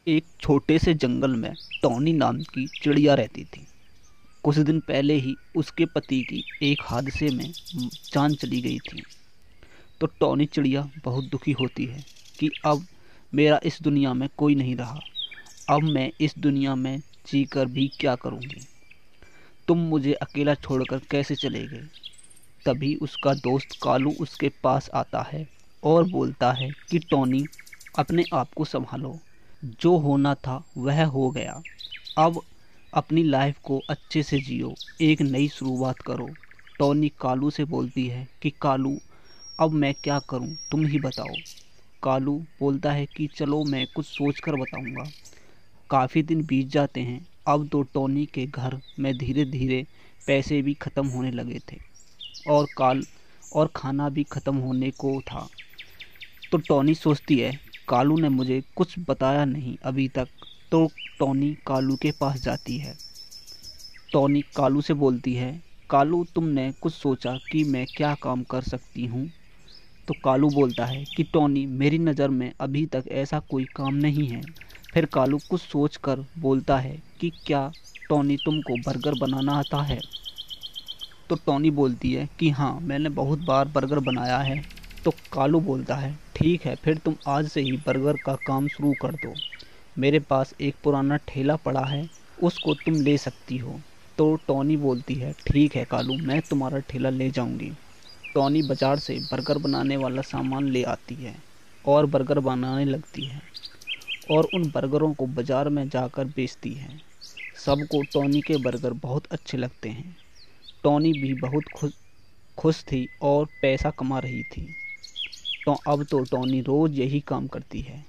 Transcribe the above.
एक छोटे से जंगल में टॉनी नाम की चिड़िया रहती थी। कुछ दिन पहले ही उसके पति की एक हादसे में जान चली गई थी। तो टॉनी चिड़िया बहुत दुखी होती है कि अब मेरा इस दुनिया में कोई नहीं रहा। अब मैं इस दुनिया में जीकर भी क्या करूँगी। तुम मुझे अकेला छोड़कर कैसे चले गए। तभी उसका दोस्त कालू उसके पास आता है और बोलता है कि टॉनी, अपने आप को संभालो। जो होना था वह हो गया। अब अपनी लाइफ को अच्छे से जियो, एक नई शुरुआत करो। टॉनी कालू से बोलती है कि कालू, अब मैं क्या करूं, तुम ही बताओ। कालू बोलता है कि चलो मैं कुछ सोच कर बताऊंगा। काफ़ी दिन बीत जाते हैं। अब तो टॉनी के घर में धीरे धीरे पैसे भी ख़त्म होने लगे थे और खाना भी ख़त्म होने को था। तो टॉनी सोचती है कालू ने मुझे कुछ बताया नहीं अभी तक। तो टॉनी कालू के पास जाती है। टॉनी कालू से बोलती है, कालू, तुमने कुछ सोचा कि मैं क्या काम कर सकती हूँ। तो कालू बोलता है कि टॉनी, मेरी नज़र में अभी तक ऐसा कोई काम नहीं है। फिर कालू कुछ सोच कर बोलता है कि क्या टॉनी तुमको बर्गर बनाना आता है। तो टॉनी बोलती है कि हाँ, मैंने बहुत बार बर्गर बनाया है। तो कालू बोलता है, ठीक है, फिर तुम आज से ही बर्गर का काम शुरू कर दो। मेरे पास एक पुराना ठेला पड़ा है, उसको तुम ले सकती हो। तो टॉनी बोलती है, ठीक है कालू, मैं तुम्हारा ठेला ले जाऊंगी। टॉनी बाजार से बर्गर बनाने वाला सामान ले आती है और बर्गर बनाने लगती है और उन बर्गरों को बाजार में जाकर बेचती है। सबको टॉनी के बर्गर बहुत अच्छे लगते हैं। टॉनी भी बहुत खुश खुश थी और पैसा कमा रही थी। तो अब तो टॉनी रोज़ यही काम करती है।